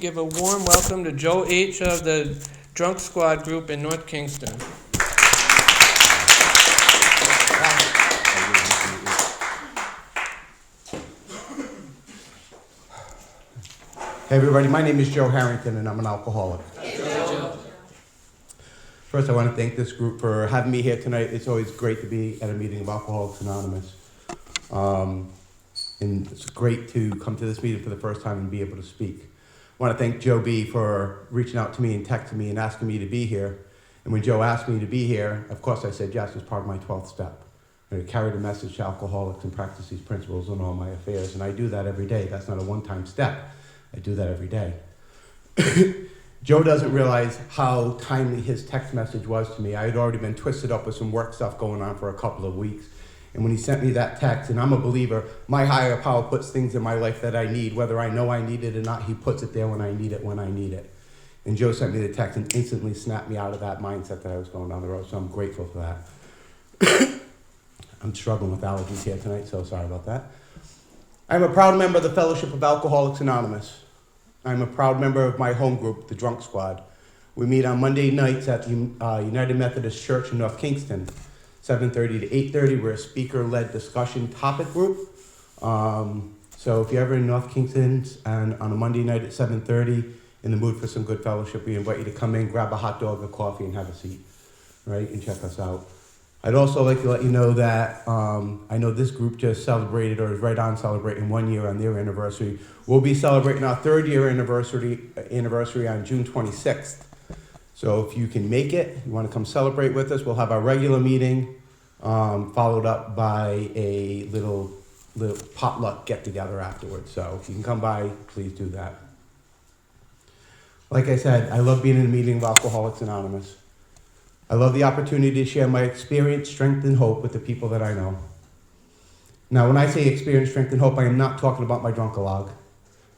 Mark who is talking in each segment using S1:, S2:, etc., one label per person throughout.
S1: Give a warm welcome to Joe H. of the Drunk Squad group in North Kingston.
S2: Hey everybody, my name is Joe Harrington and I'm an alcoholic.
S1: Hey, Joe.
S2: First, I want to thank this group for having me here tonight. It's always great to be at a meeting of Alcoholics Anonymous. And it's great to come to this meeting for the first time and be able to speak. I want to thank Joe B. for reaching out to me and texting me and asking me to be here. And when Joe asked me to be here, of course I said yes as part of my 12th step. To carry the message to alcoholics and practice these principles in all my affairs. And I do that every day. That's not a one-time step. I do that every day. Joe doesn't realize how timely his text message was to me. I had already been twisted up with some work stuff going on for a couple of weeks. And when he sent me that text, and I'm a believer, my higher power puts things in my life that I need. Whether I know I need it or not, he puts it there when I need it. And Joe sent me the text and instantly snapped me out of that mindset that I was going down the road. So I'm grateful for that. I'm struggling with allergies here tonight, so sorry about that. I'm a proud member of the Fellowship of Alcoholics Anonymous. I'm a proud member of my home group, the Drunk Squad. We meet on Monday nights at the United Methodist Church in North Kingston, 7:30 to 8:30. We're a speaker-led discussion topic group. So if you're ever in North Kingston and on a Monday night at 7:30, in the mood for some good fellowship, we invite you to come in, grab a hot dog or coffee, and have a seat, right, and check us out. I'd also like to let you know that I know this group just celebrated or is right on celebrating 1 year on their anniversary. We'll be celebrating our 3rd year anniversary on June 26th. So if you can make it, you want to come celebrate with us, we'll have our regular meeting followed up by a little potluck get-together afterwards. So if you can come by, please do that. Like I said, I love being in a meeting of Alcoholics Anonymous. I love the opportunity to share my experience, strength, and hope with the people that I know. Now, when I say experience, strength, and hope, I am not talking about my drunkalog.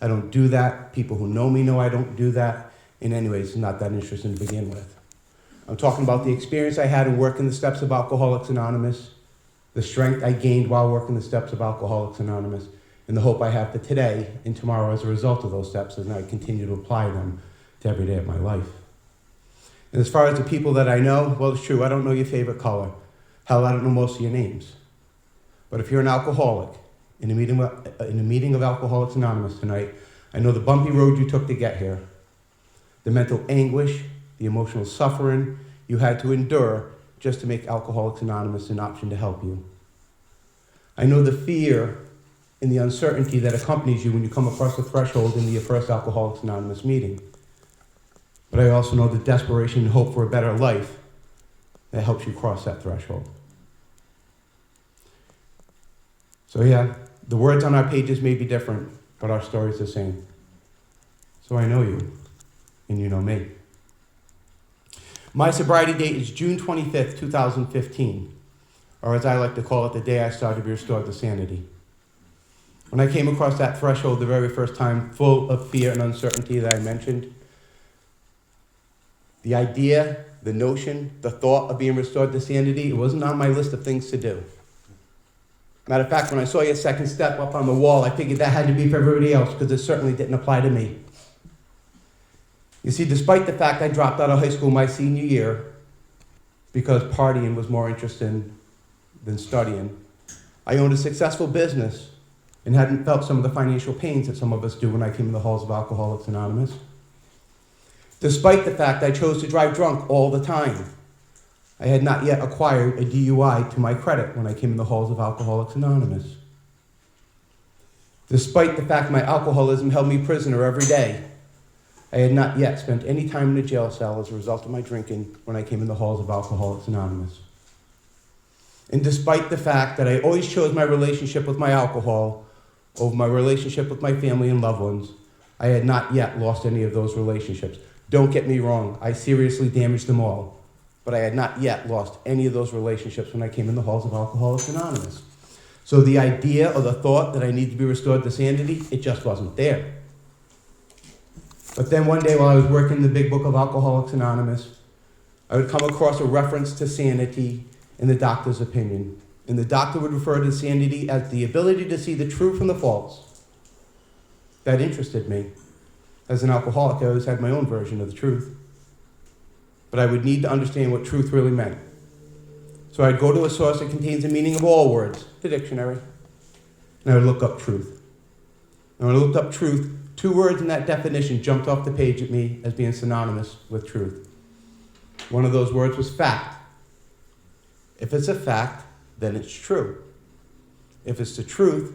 S2: I don't do that. People who know me know I don't do that. In any ways, it's not that interesting to begin with. I'm talking about the experience I had in working the steps of Alcoholics Anonymous, the strength I gained while working the steps of Alcoholics Anonymous, and the hope I have for today and tomorrow as a result of those steps as I continue to apply them to every day of my life. And as far as the people that I know, well, it's true, I don't know your favorite color. Hell, I don't know most of your names. But if you're an alcoholic in a meeting of Alcoholics Anonymous tonight, I know the bumpy road you took to get here, the mental anguish, the emotional suffering you had to endure just to make Alcoholics Anonymous an option to help you. I know the fear and the uncertainty that accompanies you when you come across the threshold into your first Alcoholics Anonymous meeting. But I also know the desperation and hope for a better life that helps you cross that threshold. So yeah, the words on our pages may be different, but our story's the same. So I know you, and you know me. My sobriety date is June 25th, 2015, or as I like to call it, the day I started to be restored to sanity. When I came across that threshold the very first time, full of fear and uncertainty that I mentioned, the idea, the notion, the thought of being restored to sanity, it wasn't on my list of things to do. Matter of fact, when I saw your second step up on the wall, I figured that had to be for everybody else because it certainly didn't apply to me. You see, despite the fact I dropped out of high school my senior year because partying was more interesting than studying, I owned a successful business and hadn't felt some of the financial pains that some of us do when I came in the halls of Alcoholics Anonymous. Despite the fact I chose to drive drunk all the time, I had not yet acquired a DUI to my credit when I came in the halls of Alcoholics Anonymous. Despite the fact my alcoholism held me prisoner every day, I had not yet spent any time in a jail cell as a result of my drinking when I came in the halls of Alcoholics Anonymous. And despite the fact that I always chose my relationship with my alcohol over my relationship with my family and loved ones, I had not yet lost any of those relationships. Don't get me wrong, I seriously damaged them all, but I had not yet lost any of those relationships when I came in the halls of Alcoholics Anonymous. So the idea or the thought that I need to be restored to sanity, it just wasn't there. But then one day while I was working in the big book of Alcoholics Anonymous, I would come across a reference to sanity in the doctor's opinion. And the doctor would refer to sanity as the ability to see the true from the false. That interested me. As an alcoholic, I always had my own version of the truth. But I would need to understand what truth really meant. So I'd go to a source that contains the meaning of all words, the dictionary, and I would look up truth. And when I looked up truth, 2 words in that definition jumped off the page at me as being synonymous with truth. One of those words was fact. If it's a fact, then it's true. If it's the truth,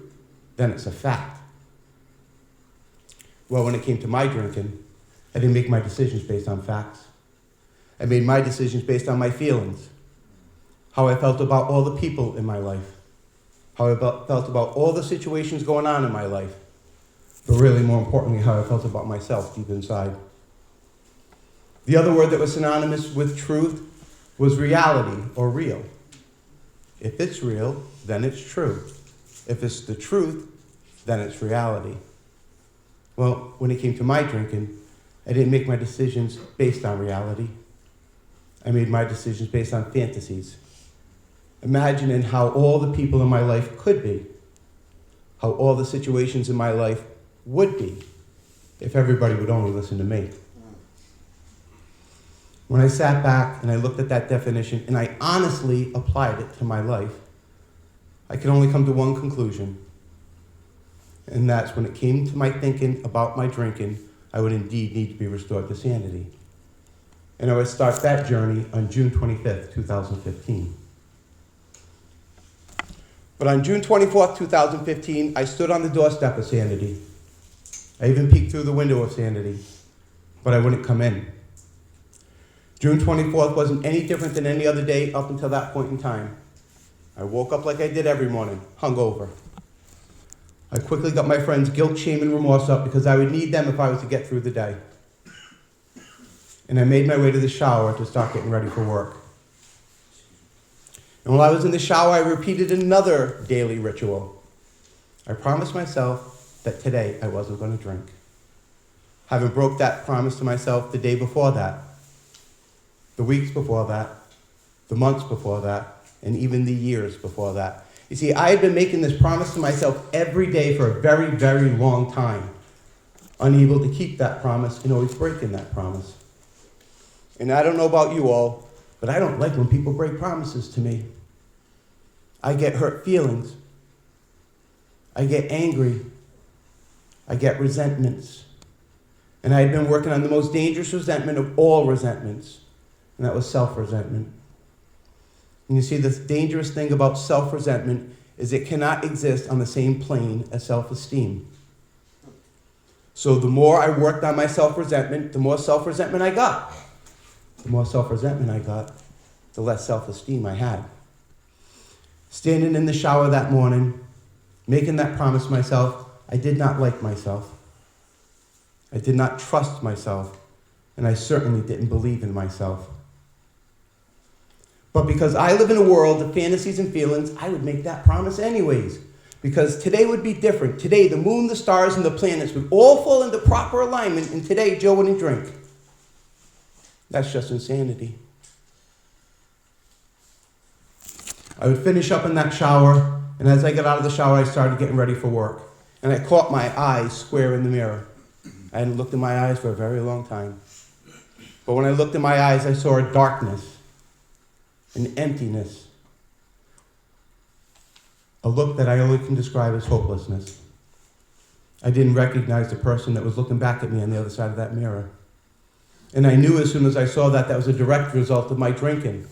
S2: then it's a fact. Well, when it came to my drinking, I didn't make my decisions based on facts. I made my decisions based on my feelings, how I felt about all the people in my life, how I felt about all the situations going on in my life, but really more importantly, how I felt about myself deep inside. The other word that was synonymous with truth was reality or real. If it's real, then it's true. If it's the truth, then it's reality. Well, when it came to my drinking, I didn't make my decisions based on reality. I made my decisions based on fantasies, imagining how all the people in my life could be, how all the situations in my life would be, if everybody would only listen to me. When I sat back and I looked at that definition and I honestly applied it to my life, I could only come to one conclusion. And that's when it came to my thinking about my drinking, I would indeed need to be restored to sanity. And I would start that journey on June 25th, 2015. But on June 24th, 2015, I stood on the doorstep of sanity. I even peeked through the window of sanity, but I wouldn't come in. June 24th wasn't any different than any other day up until that point in time. I woke up like I did every morning, hungover. I quickly got my friends' guilt, shame, and remorse up because I would need them if I was to get through the day. And I made my way to the shower to start getting ready for work. And while I was in the shower, I repeated another daily ritual. I promised myself that today I wasn't going to drink. Having broke that promise to myself the day before that, the weeks before that, the months before that, and even the years before that. You see, I had been making this promise to myself every day for a very, very long time, unable to keep that promise and always breaking that promise. And I don't know about you all, but I don't like when people break promises to me. I get hurt feelings. I get angry. I get resentments. And I had been working on the most dangerous resentment of all resentments, and that was self-resentment. And you see, the dangerous thing about self-resentment is it cannot exist on the same plane as self-esteem. So the more I worked on my self-resentment, the more self-resentment I got. The more self-resentment I got, the less self-esteem I had. Standing in the shower that morning, making that promise to myself, I did not like myself. I did not trust myself, and I certainly didn't believe in myself. But because I live in a world of fantasies and feelings, I would make that promise anyways. Because today would be different. Today, the moon, the stars, and the planets would all fall into proper alignment, and today, Joe wouldn't drink. That's just insanity. I would finish up in that shower, and as I got out of the shower, I started getting ready for work. And I caught my eyes square in the mirror. I hadn't looked in my eyes for a very long time. But when I looked in my eyes, I saw a darkness, an emptiness, a look that I only can describe as hopelessness. I didn't recognize the person that was looking back at me on the other side of that mirror. And I knew as soon as I saw that that was a direct result of my drinking.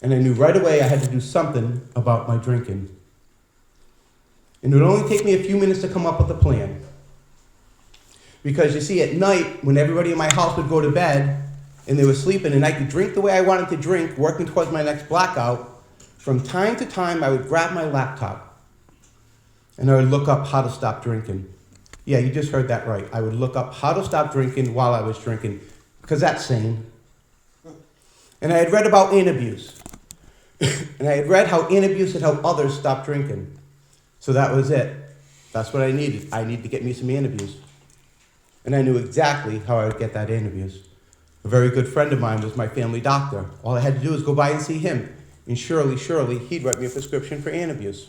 S2: And I knew right away I had to do something about my drinking. And it would only take me a few minutes to come up with a plan. Because you see, at night, when everybody in my house would go to bed, and they were sleeping, and I could drink the way I wanted to drink, working towards my next blackout, from time to time, I would grab my laptop, and I would look up how to stop drinking. Yeah, you just heard that right. I would look up how to stop drinking while I was drinking, because that's sane. And I had read about in abuse. And I had read how in abuse had helped others stop drinking. So that was it. That's what I needed. I needed to get me some in abuse. And I knew exactly how I would get that in abuse. A very good friend of mine was my family doctor. All I had to do was go by and see him. And surely, he'd write me a prescription for Antabuse.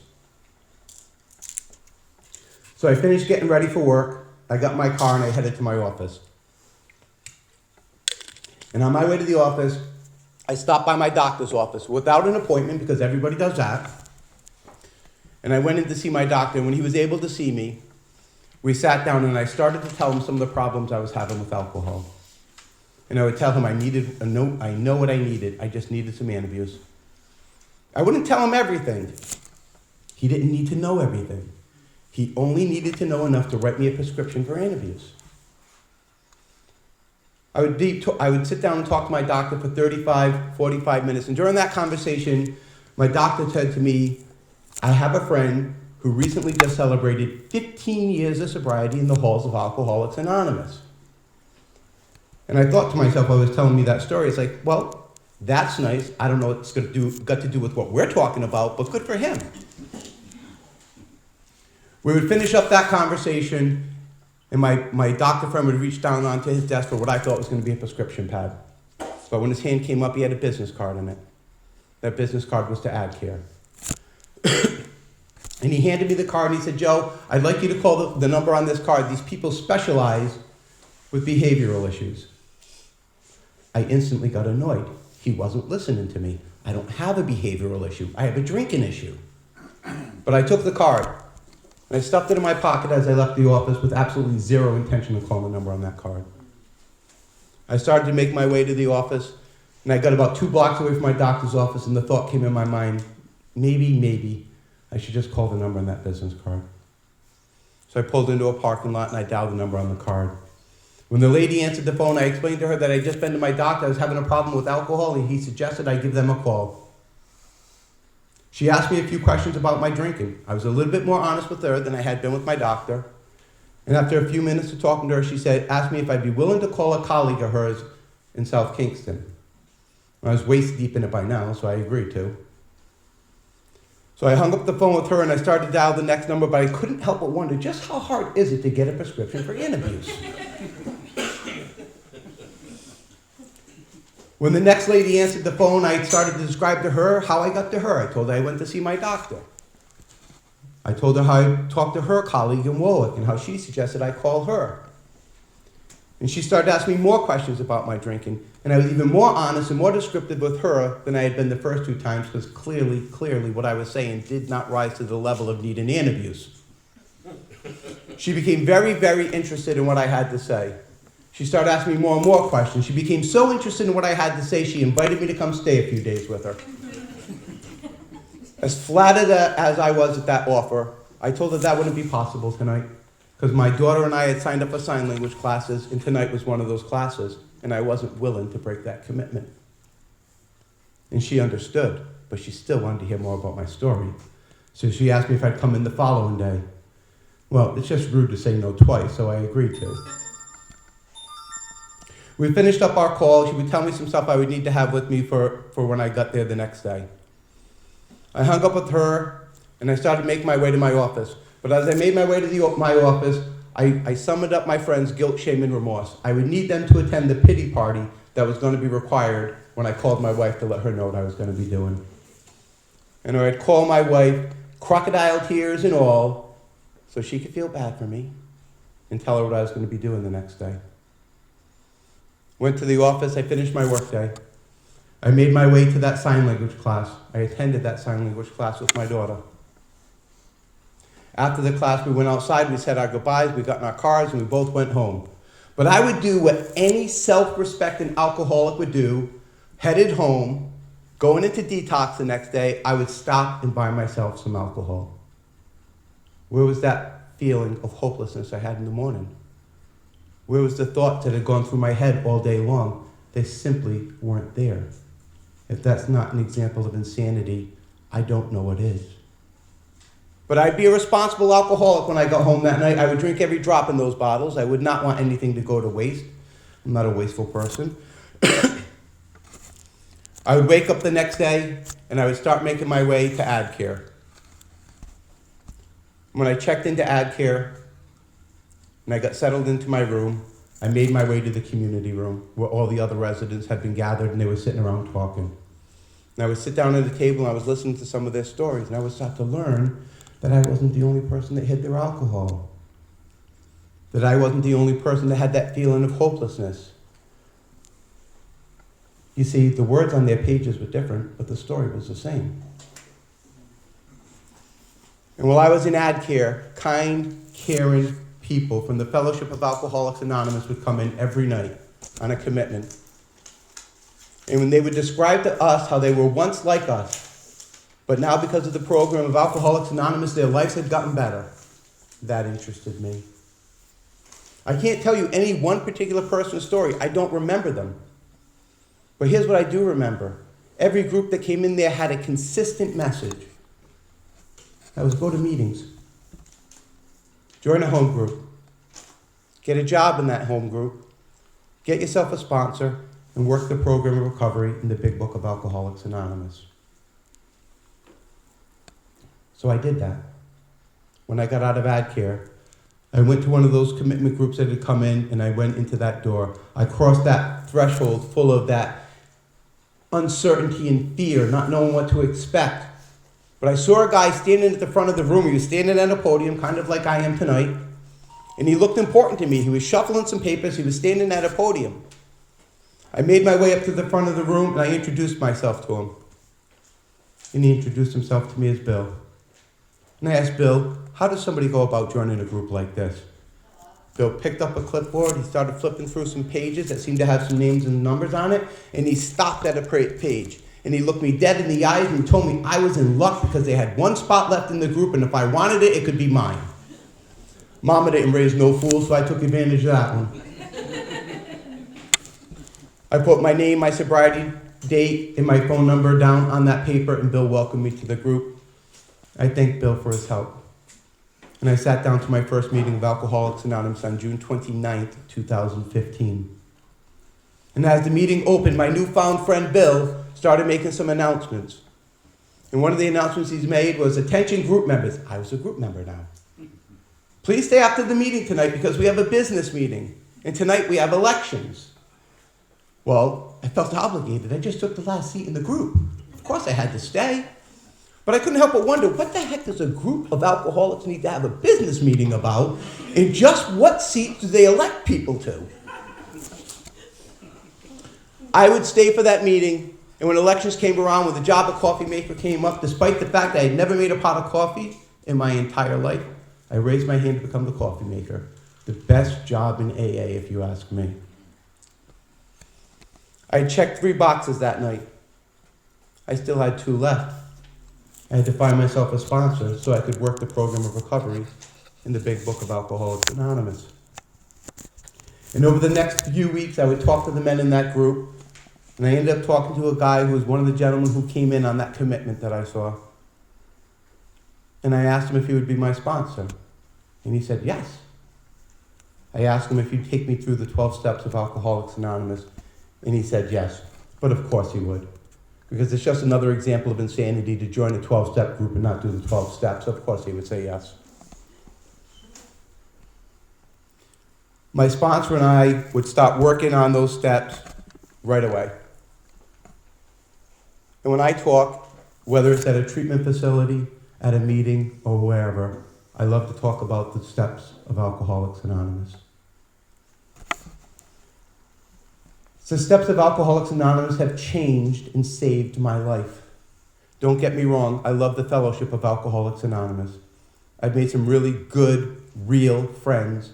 S2: So I finished getting ready for work, I got in my car and I headed to my office. And on my way to the office, I stopped by my doctor's office without an appointment, because everybody does that. And I went in to see my doctor, and when he was able to see me, we sat down and I started to tell him some of the problems I was having with alcohol. And I would tell him I know what I needed. I just needed some Antabuse. I wouldn't tell him everything. He didn't need to know everything. He only needed to know enough to write me a prescription for Antabuse. I would sit down and talk to my doctor for 35, 45 minutes. And during that conversation, my doctor said to me, I have a friend who recently just celebrated 15 years of sobriety in the halls of Alcoholics Anonymous. And I thought to myself, while he was telling me that story, it's like, well, that's nice. I don't know what it's got to do with what we're talking about, but good for him. We would finish up that conversation, and my doctor friend would reach down onto his desk for what I thought was going to be a prescription pad. But when his hand came up, he had a business card in it. That business card was to AdCare. And he handed me the card and he said, Joe, I'd like you to call the number on this card. These people specialize with behavioral issues. I instantly got annoyed. He wasn't listening to me. I don't have a behavioral issue. I have a drinking issue. But I took the card and I stuffed it in my pocket as I left the office with absolutely zero intention of calling the number on that card. I started to make my way to the office, and I got about 2 blocks away from my doctor's office, and the thought came in my mind, maybe I should just call the number on that business card. So I pulled into a parking lot and I dialed the number on the card. When the lady answered the phone, I explained to her that I'd just been to my doctor. I was having a problem with alcohol, and he suggested I give them a call. She asked me a few questions about my drinking. I was a little bit more honest with her than I had been with my doctor. And after a few minutes of talking to her, she asked me if I'd be willing to call a colleague of hers in South Kingstown. I was waist deep in it by now, so I agreed to. So I hung up the phone with her and I started to dial the next number, but I couldn't help but wonder just how hard is it to get a prescription for Antabuse? When the next lady answered the phone, I started to describe to her how I got to her. I told her I went to see my doctor. I told her how I talked to her colleague in Warwick and how she suggested I call her. And she started asking me more questions about my drinking. And I was even more honest and more descriptive with her than I had been the first 2 times, because clearly what I was saying did not rise to the level of needing Antabuse. She became very, very interested in what I had to say. She started asking me more and more questions. She became so interested in what I had to say, she invited me to come stay a few days with her. As flattered as I was at that offer, I told her that wouldn't be possible tonight, because my daughter and I had signed up for sign language classes, and tonight was one of those classes, and I wasn't willing to break that commitment. And she understood, but she still wanted to hear more about my story. So she asked me if I'd come in the following day. Well, it's just rude to say no twice, so I agreed to. We finished up our call. She would tell me some stuff I would need to have with me for when I got there the next day. I hung up with her, and I started making my way to my office. But as I made my way to my office, I summoned up my friends' guilt, shame, and remorse. I would need them to attend the pity party that was going to be required when I called my wife to let her know what I was going to be doing. And I'd call my wife, crocodile tears and all, so she could feel bad for me and tell her what I was going to be doing the next day. Went to the office, I finished my workday. I made my way to that sign language class. I attended that sign language class with my daughter. After the class, we went outside, we said our goodbyes, we got in our cars, and we both went home. But I would do what any self-respecting alcoholic would do, headed home, going into detox the next day, I would stop and buy myself some alcohol. Where was that feeling of hopelessness I had in the morning? Where was the thoughts that had gone through my head all day long? They simply weren't there. If that's not an example of insanity, I don't know what is. But I'd be a responsible alcoholic when I got home that night. I would drink every drop in those bottles. I would not want anything to go to waste. I'm not a wasteful person. I would wake up the next day and I would start making my way to AdCare. When I checked into AdCare and I got settled into my room, I made my way to the community room where all the other residents had been gathered and they were sitting around talking. And I would sit down at the table and I was listening to some of their stories, and I would start to learn that I wasn't the only person that hid their alcohol. that I wasn't the only person that had that feeling of hopelessness. You see, the words on their pages were different, but the story was the same. And while I was in ad care, kind, caring people from the Fellowship of Alcoholics Anonymous would come in every night on a commitment. And when they would describe to us how they were once like us, but now because of the program of Alcoholics Anonymous, their lives had gotten better, that interested me. I can't tell you any one particular person's story. I don't remember them. But here's what I do remember. Every group that came in there had a consistent message. That was go to meetings. Join a home group. Get a job in that home group. Get yourself a sponsor and work the program of recovery in the Big Book of Alcoholics Anonymous. So I did that. When I got out of ad care, I went to one of those commitment groups that had come in, and I went into that door. I crossed that threshold full of that uncertainty and fear, not knowing what to expect. But I saw a guy standing at the front of the room. He was standing at a podium, kind of like I am tonight. And he looked important to me. He was shuffling some papers. He was standing at a podium. I made my way up to the front of the room, and I introduced myself to him. And he introduced himself to me as Bill. And I asked Bill, how does somebody go about joining a group like this? Bill picked up a clipboard. He started flipping through some pages that seemed to have some names and numbers on it. And he stopped at a page. And he looked me dead in the eyes and told me I was in luck because they had one spot left in the group, and if I wanted it, it could be mine. Mama didn't raise no fool, so I took advantage of that one. I put my name, my sobriety date, and my phone number down on that paper, and Bill welcomed me to the group. I thanked Bill for his help. And I sat down to my first meeting of Alcoholics Anonymous on June 29th, 2015. And as the meeting opened, my newfound friend Bill started making some announcements. And one of the announcements he's made was, attention group members. I was a group member now. Please stay after the meeting tonight because we have a business meeting. And tonight we have elections. Well, I felt obligated. I just took the last seat in the group. Of course I had to stay. But I couldn't help but wonder, what the heck does a group of alcoholics need to have a business meeting about? And just what seat do they elect people to? I would stay for that meeting, and when elections came around, when the job of coffee maker came up, despite the fact that I had never made a pot of coffee in my entire life, I raised my hand to become the coffee maker. The best job in AA, if you ask me. I checked 3 boxes that night. I still had 2 left. I had to find myself a sponsor so I could work the program of recovery in the Big Book of Alcoholics Anonymous. And over the next few weeks, I would talk to the men in that group, and I ended up talking to a guy who was one of the gentlemen who came in on that commitment that I saw. And I asked him if he would be my sponsor, and he said yes. I asked him if he'd take me through the 12 steps of Alcoholics Anonymous, and he said yes, but of course he would. Because it's just another example of insanity to join a 12-step group and not do the 12 steps. Of course he would say yes. My sponsor and I would start working on those steps right away. And when I talk, whether it's at a treatment facility, at a meeting, or wherever, I love to talk about the steps of Alcoholics Anonymous. The steps of Alcoholics Anonymous have changed and saved my life. Don't get me wrong, I love the fellowship of Alcoholics Anonymous. I've made some really good, real friends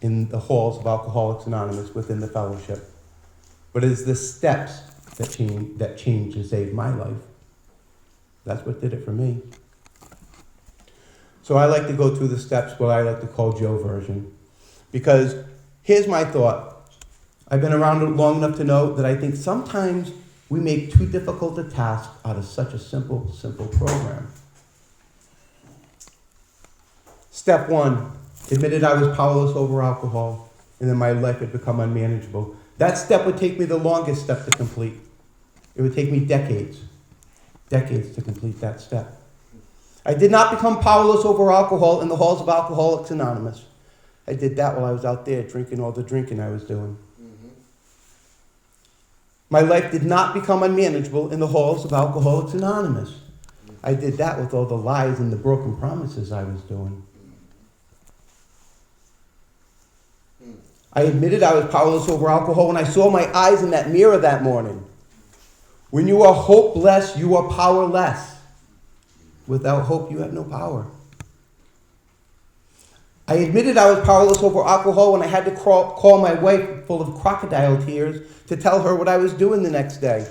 S2: in the halls of Alcoholics Anonymous within the fellowship. But it's the steps that changed and saved my life. That's what did it for me. So I like to go through the steps, what I like to call Joe version. Because here's my thought. I've been around long enough to know that I think sometimes we make too difficult a task out of such a simple program. Step 1, admitted I was powerless over alcohol, and then my life had become unmanageable. That step would take me the longest step to complete. It would take me decades to complete that step. I did not become powerless over alcohol in the halls of Alcoholics Anonymous. I did that while I was out there drinking all the drinking I was doing. My life did not become unmanageable in the halls of Alcoholics Anonymous. I did that with all the lies and the broken promises I was doing. I admitted I was powerless over alcohol when I saw my eyes in that mirror that morning. When you are hopeless, you are powerless. Without hope, you have no power. I admitted I was powerless over alcohol when I had to call my wife full of crocodile tears to tell her what I was doing the next day.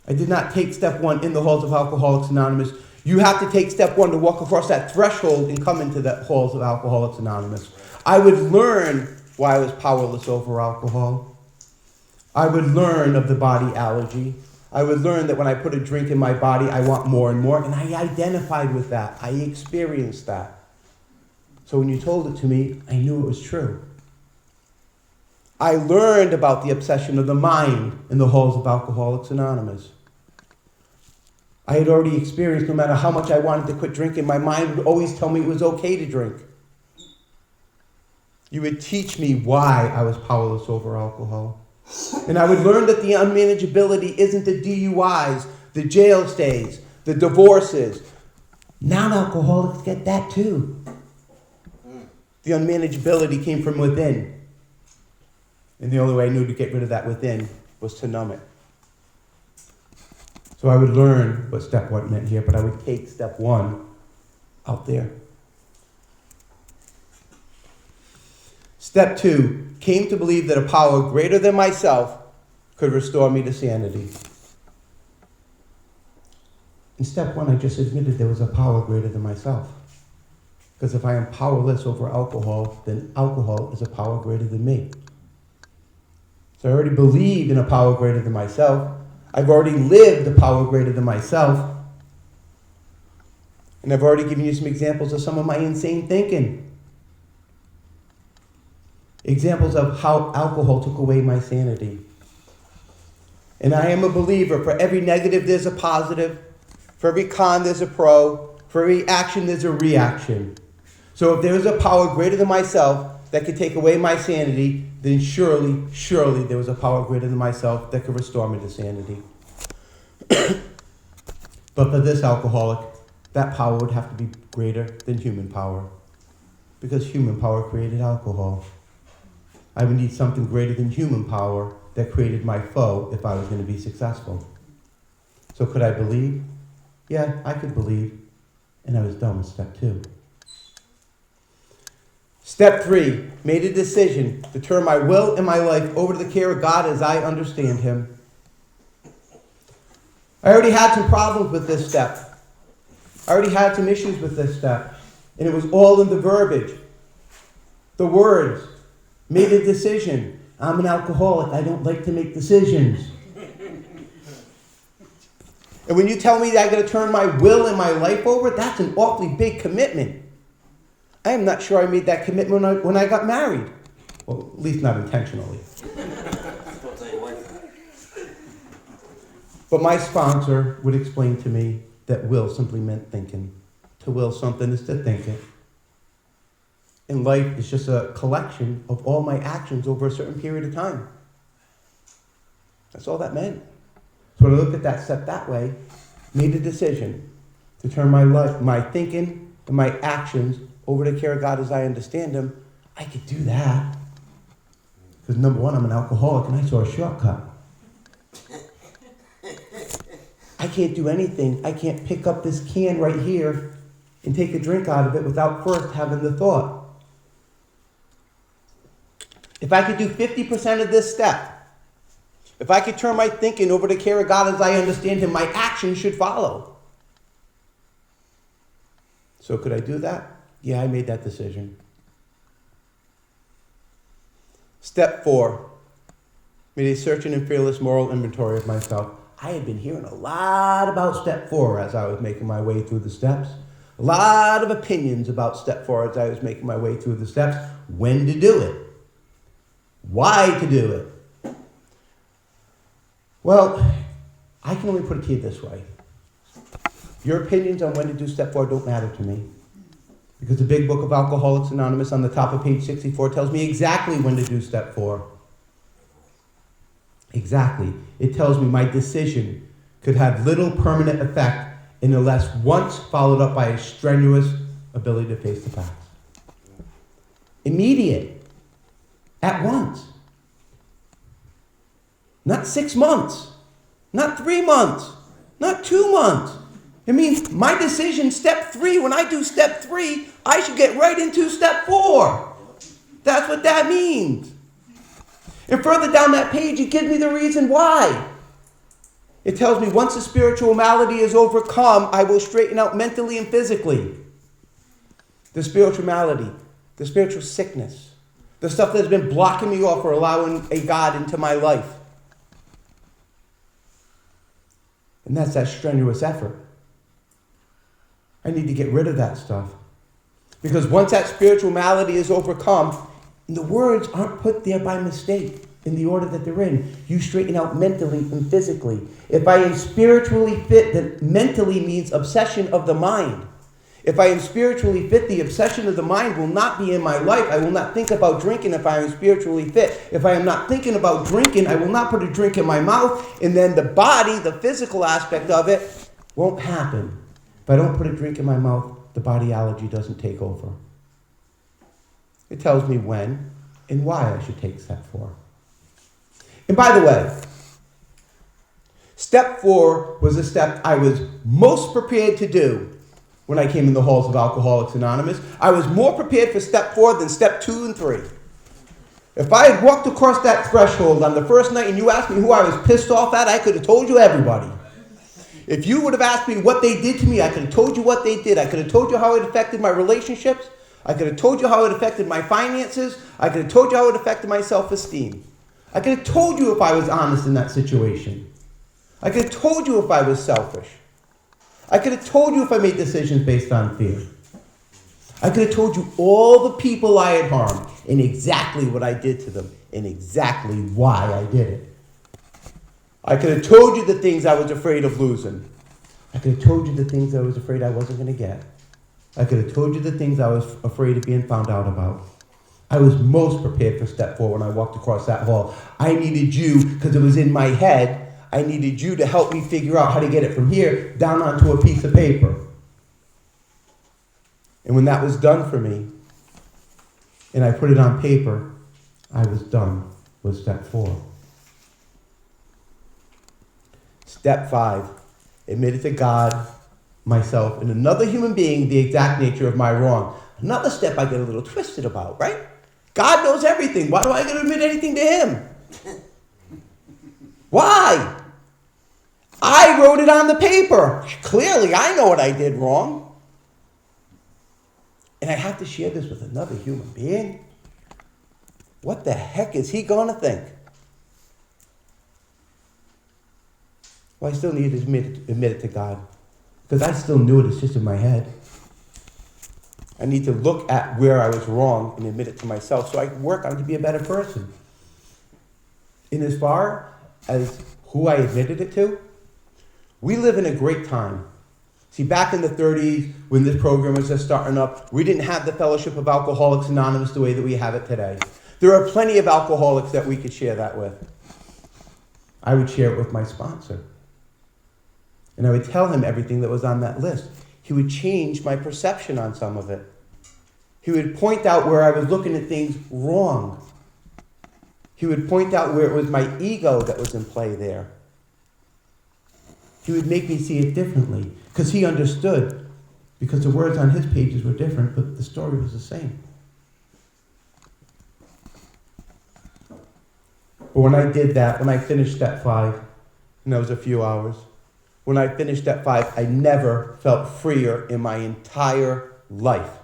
S2: I did not take step one in the halls of Alcoholics Anonymous. You have to take step one to walk across that threshold and come into the halls of Alcoholics Anonymous. I would learn why I was powerless over alcohol. I would learn of the body allergy. I would learn that when I put a drink in my body, I want more and more. And I identified with that. I experienced that. So when you told it to me, I knew it was true. I learned about the obsession of the mind in the halls of Alcoholics Anonymous. I had already experienced, no matter how much I wanted to quit drinking, my mind would always tell me it was okay to drink. You would teach me why I was powerless over alcohol. And I would learn that the unmanageability isn't the DUIs, the jail stays, the divorces. Non-alcoholics get that too. The unmanageability came from within. And the only way I knew to get rid of that within was to numb it. So I would learn what step one meant here, but I would take step one out there. Step two, came to believe that a power greater than myself could restore me to sanity. In step one, I just admitted there was a power greater than myself. Because if I am powerless over alcohol, then alcohol is a power greater than me. So I already believe in a power greater than myself. I've already lived a power greater than myself. And I've already given you some examples of some of my insane thinking. Examples of how alcohol took away my sanity. And I am a believer. For every negative, there's a positive. For every con, there's a pro. For every action, there's a reaction. So if there is a power greater than myself that could take away my sanity, then surely there was a power greater than myself that could restore me to sanity. But for this alcoholic, that power would have to be greater than human power. Because human power created alcohol. I would need something greater than human power that created my foe if I was going to be successful. So could I believe? Yeah, I could believe. And I was done with step two. Step three, made a decision to turn my will and my life over to the care of God as I understand Him. I already had some problems with this step. I already had some issues with this step. And it was all in the verbiage. The words. Made a decision. I'm an alcoholic. I don't like to make decisions. And when you tell me that I'm going to turn my will and my life over, that's an awfully big commitment. I am not sure I made that commitment when I got married. Well, at least not intentionally. But my sponsor would explain to me that will simply meant thinking. To will something is to think it. And life is just a collection of all my actions over a certain period of time. That's all that meant. So when I looked at that step that way, made a decision to turn my life, my thinking, and my actions over to the care of God as I understand Him, I could do that. Because number one, I'm an alcoholic and I saw a shortcut. I can't do anything. I can't pick up this can right here and take a drink out of it without first having the thought. If I could do 50% of this step, if I could turn my thinking over to care of God as I understand Him, my action should follow. So could I do that? Yeah, I made that decision. Step 4, made a searching and fearless moral inventory of myself. I had been hearing a lot about step 4 as I was making my way through the steps. A lot of opinions about step 4 as I was making my way through the steps. When to do it. Why to do it. Well, I can only put it to you this way. Your opinions on when to do step 4 don't matter to me. Because the big book of Alcoholics Anonymous on the top of page 64 tells me exactly when to do step 4. Exactly. It tells me my decision could have little permanent effect unless once followed up by a strenuous ability to face the facts. Immediate. At once. Not 6 months. Not 3 months. Not 2 months. It means my decision, step 3, when I do step 3, I should get right into step 4. That's what that means. And further down that page, it gives me the reason why. It tells me once the spiritual malady is overcome, I will straighten out mentally and physically. The spiritual malady, the spiritual sickness, the stuff that's been blocking me off or allowing a God into my life. And that's that strenuous effort. I need to get rid of that stuff. Because once that spiritual malady is overcome, and the words aren't put there by mistake in the order that they're in. You straighten out mentally and physically. If I am spiritually fit, then mentally means obsession of the mind. If I am spiritually fit, the obsession of the mind will not be in my life. I will not think about drinking if I am spiritually fit. If I am not thinking about drinking, I will not put a drink in my mouth. And then the body, the physical aspect of it, won't happen. If I don't put a drink in my mouth, the body allergy doesn't take over. It tells me when and why I should take step 4. And by the way, step 4 was a step I was most prepared to do when I came in the halls of Alcoholics Anonymous. I was more prepared for step 4 than step 2 and 3. If I had walked across that threshold on the first night and you asked me who I was pissed off at, I could have told you everybody. If you would have asked me what they did to me, I could have told you what they did. I could have told you how it affected my relationships. I could have told you how it affected my finances. I could have told you how it affected my self-esteem. I could have told you if I was honest in that situation. I could have told you if I was selfish. I could have told you if I made decisions based on fear. I could have told you all the people I had harmed and exactly what I did to them and exactly why I did it. I could have told you the things I was afraid of losing. I could have told you the things I was afraid I wasn't going to get. I could have told you the things I was afraid of being found out about. I was most prepared for step 4 when I walked across that hall. I needed you, because it was in my head, I needed you to help me figure out how to get it from here down onto a piece of paper. And when that was done for me, and I put it on paper, I was done with step 4. Step 5, admitted to God, myself, and another human being the exact nature of my wrong. Another step I get a little twisted about, right? God knows everything. Why do I got to admit anything to him? Why? I wrote it on the paper. Clearly, I know what I did wrong. And I have to share this with another human being? What the heck is he going to think? Well, I still need to admit it to God. Because I still knew it, it's just in my head. I need to look at where I was wrong and admit it to myself so I can work on to be a better person. And as far as who I admitted it to, we live in a great time. See, back in the 30s, when this program was just starting up, we didn't have the Fellowship of Alcoholics Anonymous the way that we have it today. There are plenty of alcoholics that we could share that with. I would share it with my sponsor. And I would tell him everything that was on that list. He would change my perception on some of it. He would point out where I was looking at things wrong. He would point out where it was my ego that was in play there. He would make me see it differently because he understood. Because the words on his pages were different, but the story was the same. But when I did that, when I finished step 5, and that was a few hours, when I finished step 5, I never felt freer in my entire life.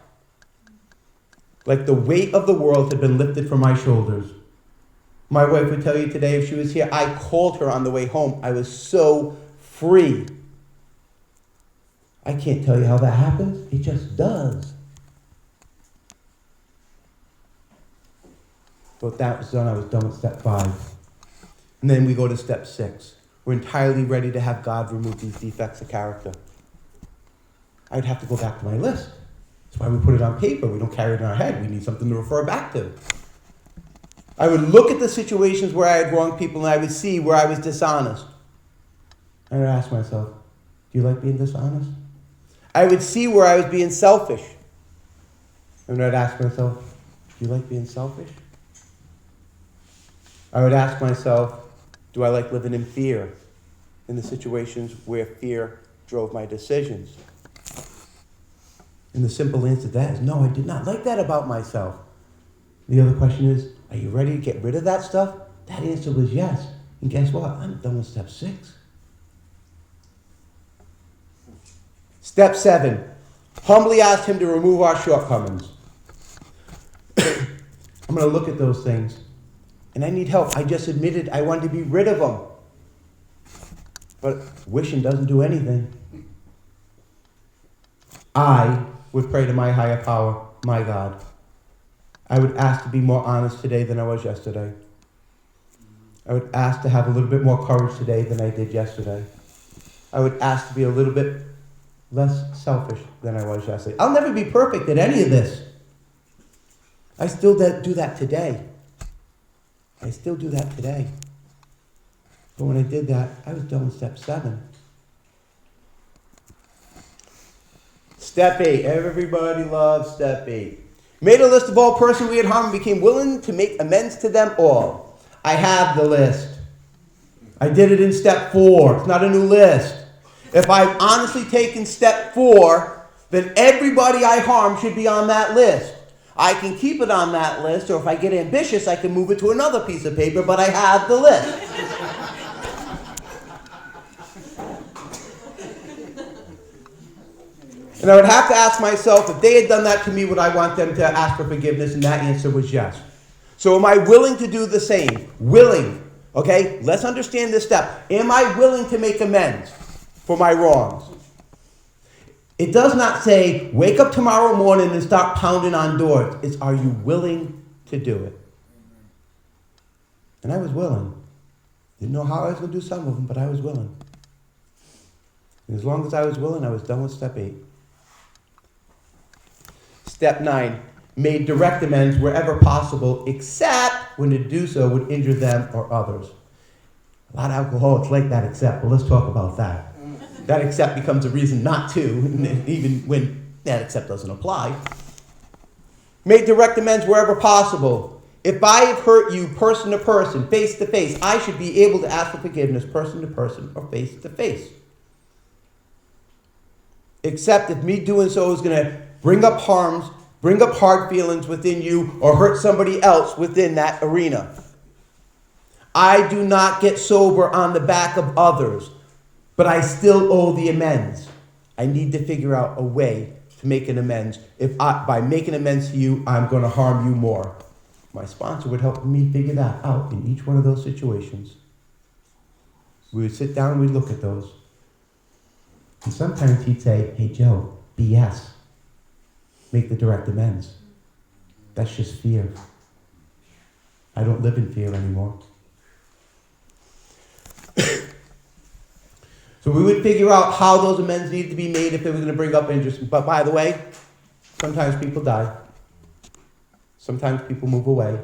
S2: Like the weight of the world had been lifted from my shoulders. My wife would tell you today, if she was here, I called her on the way home. I was so free. I can't tell you how that happens. It just does. But that was done. I was done with step 5. And then we go to step 6. We're entirely ready to have God remove these defects of character. I'd have to go back to my list. That's why we put it on paper. We don't carry it in our head. We need something to refer back to. I would look at the situations where I had wronged people and I would see where I was dishonest. I would ask myself, do you like being dishonest? I would see where I was being selfish. And I'd ask myself, Do you like being selfish? I would ask myself, do I like living in fear in the situations where fear drove my decisions? And the simple answer to that is no, I did not like that about myself. The other question is, are you ready to get rid of that stuff? That answer was yes. And guess what? I'm done with step 6. Step 7, humbly ask him to remove our shortcomings. I'm going to look at those things. And I need help. I just admitted I wanted to be rid of them. But wishing doesn't do anything. I would pray to my higher power, my God. I would ask to be more honest today than I was yesterday. I would ask to have a little bit more courage today than I did yesterday. I would ask to be a little bit less selfish than I was yesterday. I'll never be perfect at any of this. I still do that today. I still do that today. But when I did that, I was done with step 7. Step 8. Everybody loves step 8. Made a list of all persons we had harmed and became willing to make amends to them all. I have the list. I did it in step 4. It's not a new list. If I've honestly taken step 4, then everybody I harmed should be on that list. I can keep it on that list, or if I get ambitious, I can move it to another piece of paper, but I have the list. And I would have to ask myself, if they had done that to me, would I want them to ask for forgiveness? And that answer was yes. So am I willing to do the same? Willing. Okay, let's understand this step. Am I willing to make amends for my wrongs? It does not say, wake up tomorrow morning and start pounding on doors. It's, are you willing to do it? And I was willing. Didn't know how I was going to do some of them, but I was willing. And as long as I was willing, I was done with step 8. Step 9, made direct amends wherever possible, except when to do so would injure them or others. A lot of alcoholics like that except, but let's talk about that. That except becomes a reason not to, even when that except doesn't apply. Made direct amends wherever possible. If I have hurt you person to person, face to face, I should be able to ask for forgiveness person to person or face to face. Except if me doing so is going to bring up hard feelings within you or hurt somebody else within that arena. I do not get sober on the back of others, but I still owe the amends. I need to figure out a way to make an amends. By making amends to you, I'm going to harm you more. My sponsor would help me figure that out in each one of those situations. We would sit down and we'd look at those. And sometimes he'd say, hey, Joe, BS. Make the direct amends. That's just fear. I don't live in fear anymore. So we would figure out how those amends needed to be made if they were going to bring up interest. But by the way, sometimes people die. Sometimes people move away.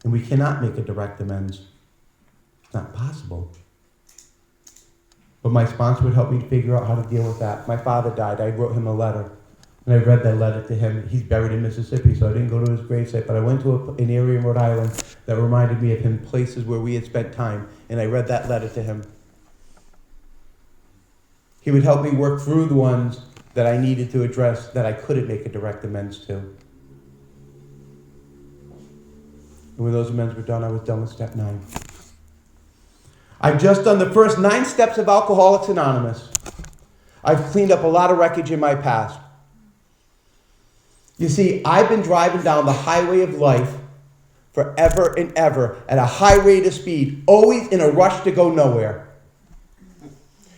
S2: And we cannot make a direct amends. It's not possible. But my sponsor would help me figure out how to deal with that. My father died. I wrote him a letter. And I read that letter to him. He's buried in Mississippi, so I didn't go to his gravesite. But I went to an area in Rhode Island that reminded me of him, places where we had spent time. And I read that letter to him. He would help me work through the ones that I needed to address that I couldn't make a direct amends to. And when those amends were done, I was done with step 9. I've just done the first 9 steps of Alcoholics Anonymous. I've cleaned up a lot of wreckage in my past. You see, I've been driving down the highway of life forever and ever at a high rate of speed, always in a rush to go nowhere.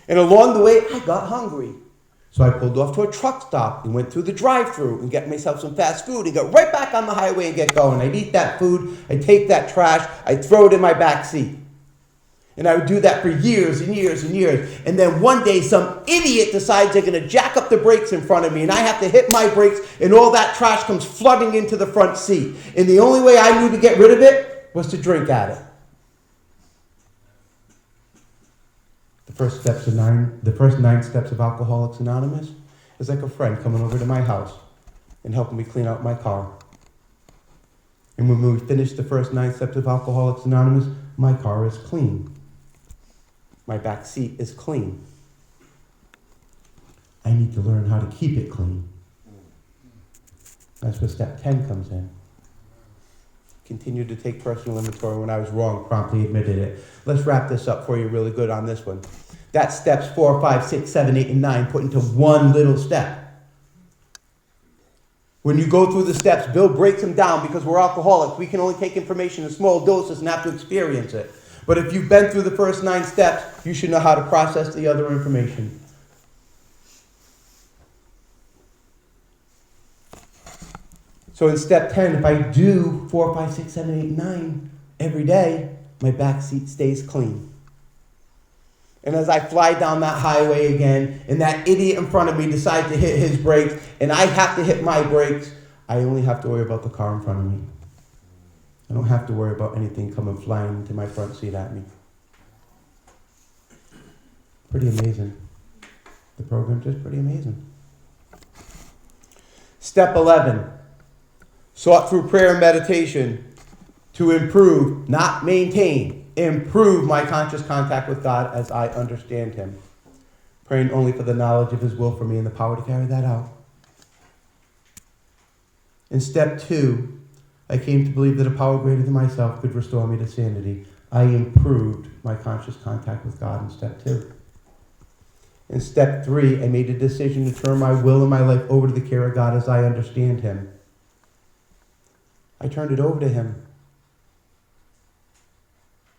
S2: And along the way, I got hungry. So I pulled off to a truck stop and went through the drive-thru and got myself some fast food and got right back on the highway and get going. I'd eat that food, I'd take that trash, I'd throw it in my back seat. And I would do that for years and years and years. And then one day, some idiot decides they're going to jack up the brakes in front of me, and I have to hit my brakes, and all that trash comes flooding into the front seat. And the only way I knew to get rid of it was to drink at it. The first 9 steps of Alcoholics Anonymous is like a friend coming over to my house and helping me clean out my car. And when we finish the first 9 steps of Alcoholics Anonymous, my car is clean. My back seat is clean. I need to learn how to keep it clean. That's where step 10 comes in. Continued to take personal inventory. When I was wrong, promptly admitted it. Let's wrap this up for you really good on this one. That's steps 4, 5, 6, 7, 8, and 9 put into one little step. When you go through the steps, Bill breaks them down because we're alcoholics. We can only take information in small doses and have to experience it. But if you've been through the first 9 steps, you should know how to process the other information. So in step 10, if I do 4, 5, 6, 7, 8, 9 every day, my back seat stays clean. And as I fly down that highway again, and that idiot in front of me decides to hit his brakes, and I have to hit my brakes, I only have to worry about the car in front of me. I don't have to worry about anything coming flying into my front seat at me. Pretty amazing. The program's just pretty amazing. Step 11. Sought through prayer and meditation to improve, not maintain, improve my conscious contact with God as I understand Him. Praying only for the knowledge of His will for me and the power to carry that out. In step 2, I came to believe that a power greater than myself could restore me to sanity. I improved my conscious contact with God in step 2. In step 3, I made a decision to turn my will and my life over to the care of God as I understand Him. I turned it over to Him.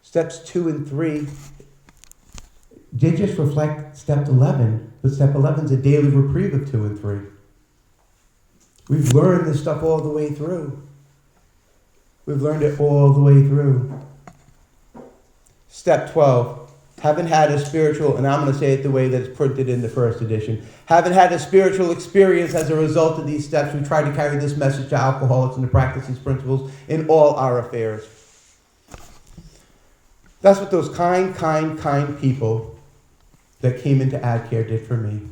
S2: Steps 2 and 3, they just reflect step 11, but step 11 is a daily reprieve of 2 and 3. We've learned this stuff all the way through. We've learned it all the way through. Step 12, haven't had a spiritual, and I'm going to say it the way that it's printed in the first edition, haven't had a spiritual experience as a result of these steps. We try to carry this message to alcoholics and to practice these principles in all our affairs. That's what those kind people that came into AdCare did for me.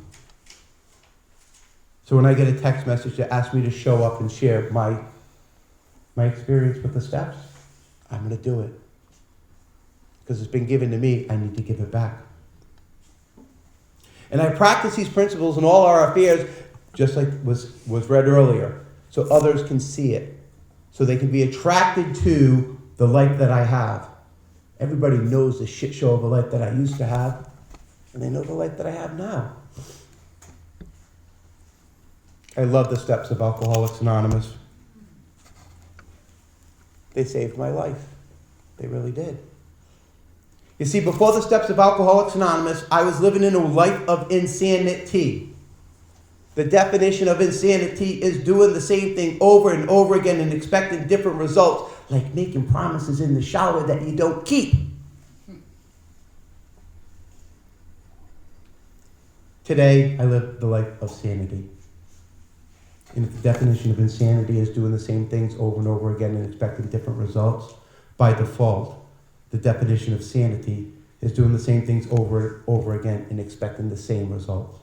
S2: So when I get a text message that asks me to show up and share my experience with the steps, I'm going to do it. Because it's been given to me, I need to give it back. And I practice these principles in all our affairs, just like was read earlier, so others can see it, so they can be attracted to the life that I have. Everybody knows the shit show of a life that I used to have, and they know the life that I have now. I love the steps of Alcoholics Anonymous. They saved my life. They really did. You see, before the steps of Alcoholics Anonymous, I was living in a life of insanity. The definition of insanity is doing the same thing over and over again and expecting different results, like making promises in the shower that you don't keep. Today, I live the life of sanity. And if the definition of insanity is doing the same things over and over again and expecting different results, by default, the definition of sanity is doing the same things over and over again and expecting the same results.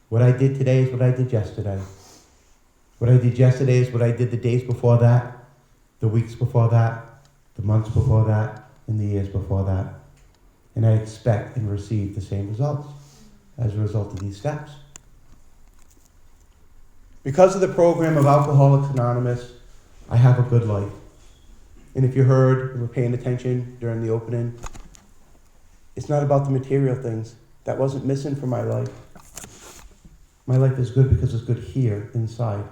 S2: What I did today is what I did yesterday. What I did yesterday is what I did the days before that, the weeks before that, the months before that, and the years before that. And I expect and receive the same results as a result of these steps. Because of the program of Alcoholics Anonymous, I have a good life. And if you heard and were paying attention during the opening, it's not about the material things. That wasn't missing from my life. My life is good because it's good here, inside.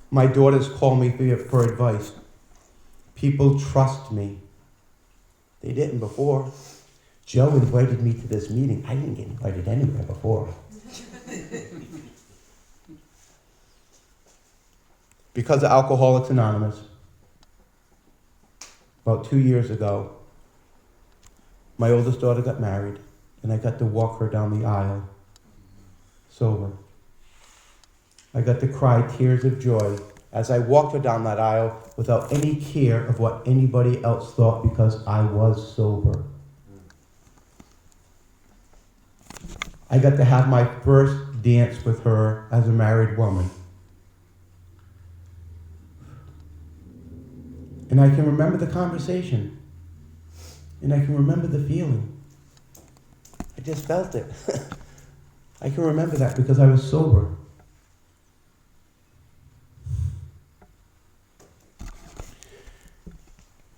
S2: My daughters call me for advice. People trust me. They didn't before. Joe invited me to this meeting. I didn't get invited anywhere before. Because of Alcoholics Anonymous, about 2 years ago, my oldest daughter got married, and I got to walk her down the aisle sober. I got to cry tears of joy as I walked her down that aisle without any care of what anybody else thought because I was sober. I got to have my first dance with her as a married woman. And I can remember the conversation. And I can remember the feeling. I just felt it. I can remember that because I was sober.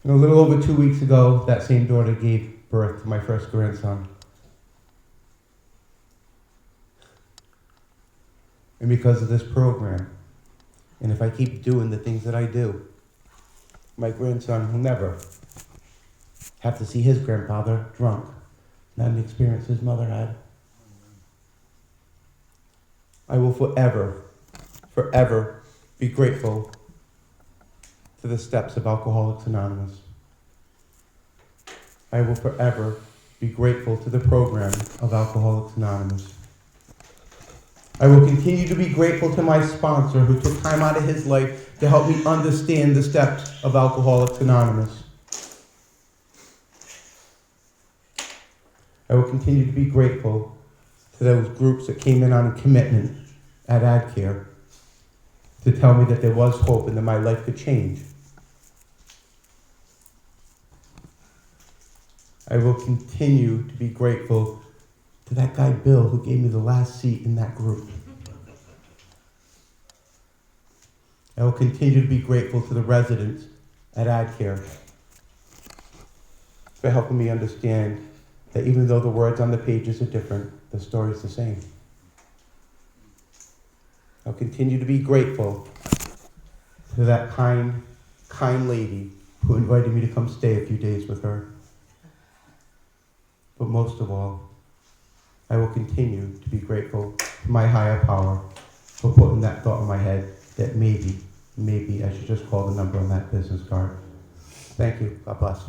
S2: And a little over 2 weeks ago, that same daughter gave birth to my first grandson. And because of this program, and if I keep doing the things that I do, my grandson will never have to see his grandfather drunk, not an experience his mother had. I will forever, forever be grateful to the steps of Alcoholics Anonymous. I will forever be grateful to the program of Alcoholics Anonymous. I will continue to be grateful to my sponsor who took time out of his life to help me understand the steps of Alcoholics Anonymous. I will continue to be grateful to those groups that came in on a commitment at AdCare to tell me that there was hope and that my life could change. I will continue to be grateful to that guy Bill who gave me the last seat in that group. I will continue to be grateful to the residents at AdCare for helping me understand that even though the words on the pages are different, the story's the same. I'll continue to be grateful to that kind lady who invited me to come stay a few days with her. But most of all, I will continue to be grateful to my higher power for putting that thought in my head that maybe I should just call the number on that business card. Thank you. God bless.